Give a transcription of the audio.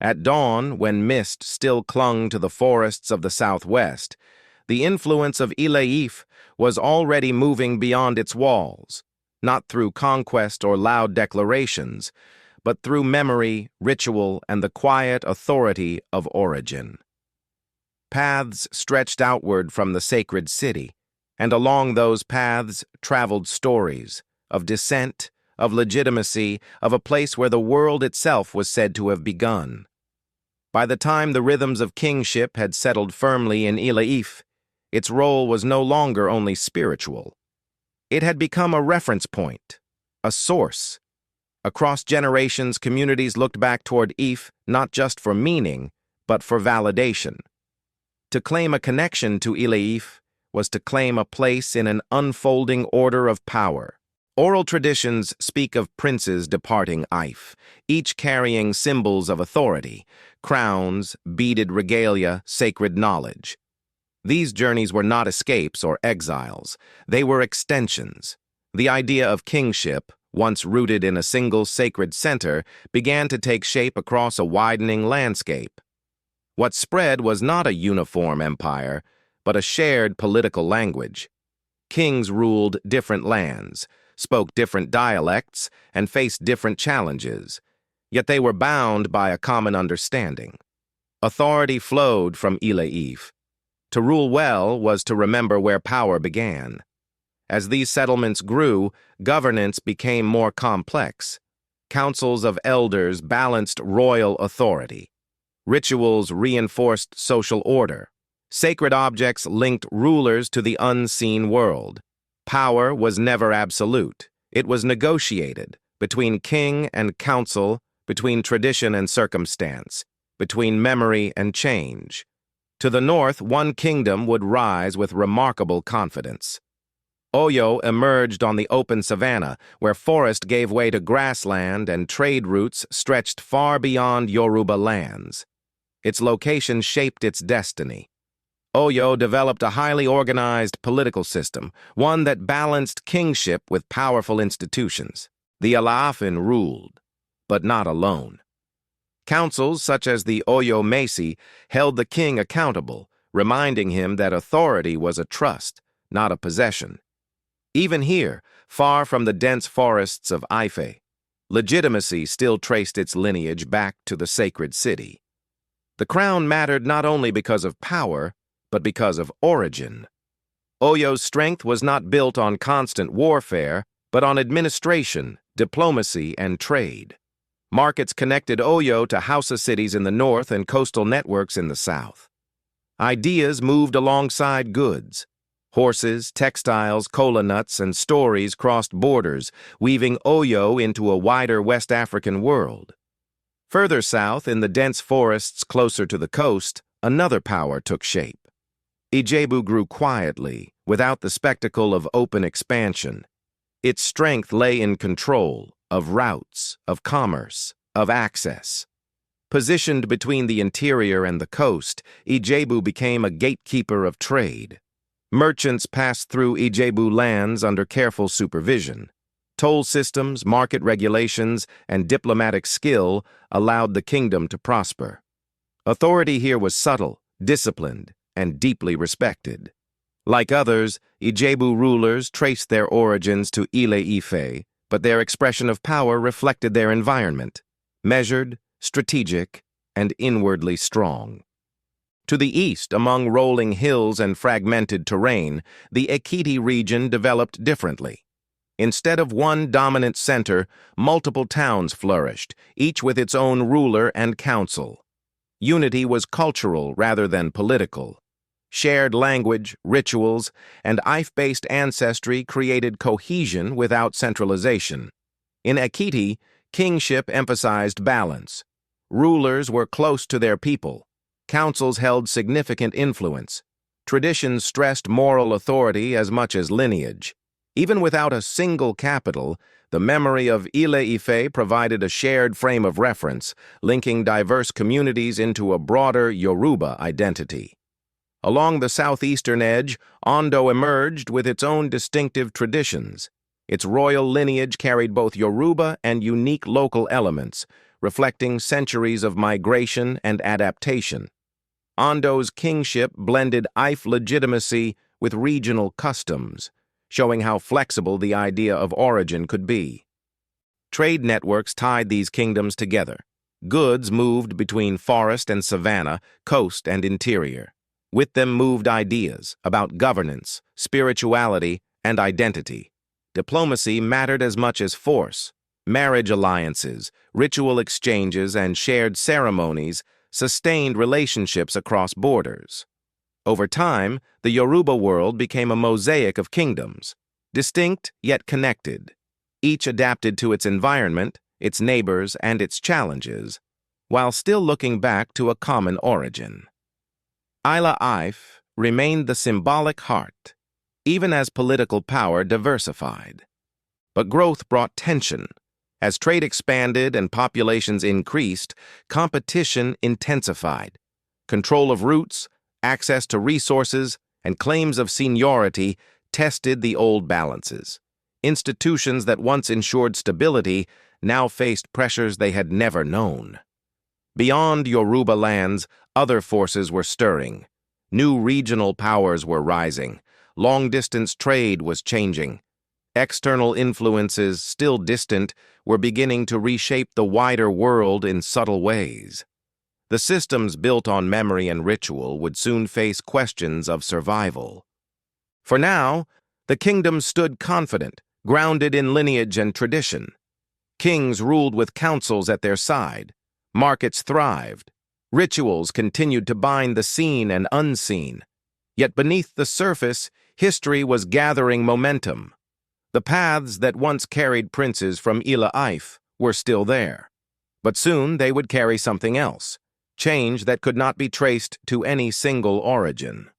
At dawn, when mist still clung to the forests of the southwest, the influence of Ile-Ife was already moving beyond its walls, not through conquest or loud declarations, but through memory, ritual, and the quiet authority of origin. Paths stretched outward from the sacred city, and along those paths traveled stories of descent, of legitimacy, of a place where the world itself was said to have begun. By the time the rhythms of kingship had settled firmly in Ile-Ife, its role was no longer only spiritual. It had become a reference point, a source. Across generations, communities looked back toward Ife not just for meaning, but for validation. To claim a connection to Ile-Ife was to claim a place in an unfolding order of power. Oral traditions speak of princes departing Ife, each carrying symbols of authority, crowns, beaded regalia, sacred knowledge. These journeys were not escapes or exiles. They were extensions. The idea of kingship, once rooted in a single sacred center, began to take shape across a widening landscape. What spread was not a uniform empire, but a shared political language. Kings ruled different lands, spoke different dialects, and faced different challenges, yet they were bound by a common understanding. Authority flowed from Ile-Ife. To rule well was to remember where power began. As these settlements grew, governance became more complex. Councils of elders balanced royal authority. Rituals reinforced social order. Sacred objects linked rulers to the unseen world. Power was never absolute. It was negotiated between king and council, between tradition and circumstance, between memory and change. To the north, one kingdom would rise with remarkable confidence. Oyo emerged on the open savanna, where forest gave way to grassland and trade routes stretched far beyond Yoruba lands. Its location shaped its destiny. Oyo developed a highly organized political system, one that balanced kingship with powerful institutions. The Ile-Ife ruled, but not alone. Councils such as the Oyo Mesi held the king accountable, reminding him that authority was a trust, not a possession. Even here, far from the dense forests of Ife, legitimacy still traced its lineage back to the sacred city. The crown mattered not only because of power, but because of origin. Oyo's strength was not built on constant warfare, but on administration, diplomacy, and trade. Markets connected Oyo to Hausa cities in the north and coastal networks in the south. Ideas moved alongside goods. Horses, textiles, kola nuts, and stories crossed borders, weaving Oyo into a wider West African world. Further south, in the dense forests closer to the coast, another power took shape. Ijebu grew quietly, without the spectacle of open expansion. Its strength lay in control, of routes, of commerce, of access. Positioned between the interior and the coast, Ijebu became a gatekeeper of trade. Merchants passed through Ijebu lands under careful supervision. Toll systems, market regulations, and diplomatic skill allowed the kingdom to prosper. Authority here was subtle, disciplined, and deeply respected. Like others, Ijebu rulers traced their origins to Ile-Ife, but their expression of power reflected their environment, measured, strategic, and inwardly strong. To the east, among rolling hills and fragmented terrain, the Ekiti region developed differently. Instead of one dominant center, multiple towns flourished, each with its own ruler and council. Unity was cultural rather than political. Shared language, rituals, and Ife-based ancestry created cohesion without centralization. In Ekiti, kingship emphasized balance. Rulers were close to their people. Councils held significant influence. Traditions stressed moral authority as much as lineage. Even without a single capital, the memory of Ile-Ife provided a shared frame of reference, linking diverse communities into a broader Yoruba identity. Along the southeastern edge, Ondo emerged with its own distinctive traditions. Its royal lineage carried both Yoruba and unique local elements, reflecting centuries of migration and adaptation. Ondo's kingship blended Ife legitimacy with regional customs, showing how flexible the idea of origin could be. Trade networks tied these kingdoms together. Goods moved between forest and savanna, coast and interior. With them moved ideas about governance, spirituality, and identity. Diplomacy mattered as much as force. Marriage alliances, ritual exchanges, and shared ceremonies sustained relationships across borders. Over time, the Yoruba world became a mosaic of kingdoms, distinct yet connected. Each adapted to its environment, its neighbors, and its challenges, while still looking back to a common origin. Ile-Ife remained the symbolic heart, even as political power diversified. But growth brought tension. As trade expanded and populations increased, competition intensified. Control of routes, access to resources, and claims of seniority tested the old balances. Institutions that once ensured stability now faced pressures they had never known. Beyond Yoruba lands, other forces were stirring. New regional powers were rising. Long-distance trade was changing. External influences, still distant, were beginning to reshape the wider world in subtle ways. The systems built on memory and ritual would soon face questions of survival. For now, the kingdom stood confident, grounded in lineage and tradition. Kings ruled with councils at their side. Markets thrived. Rituals continued to bind the seen and unseen. Yet beneath the surface, history was gathering momentum. The paths that once carried princes from Ile-Ife were still there. But soon they would carry something else, change that could not be traced to any single origin.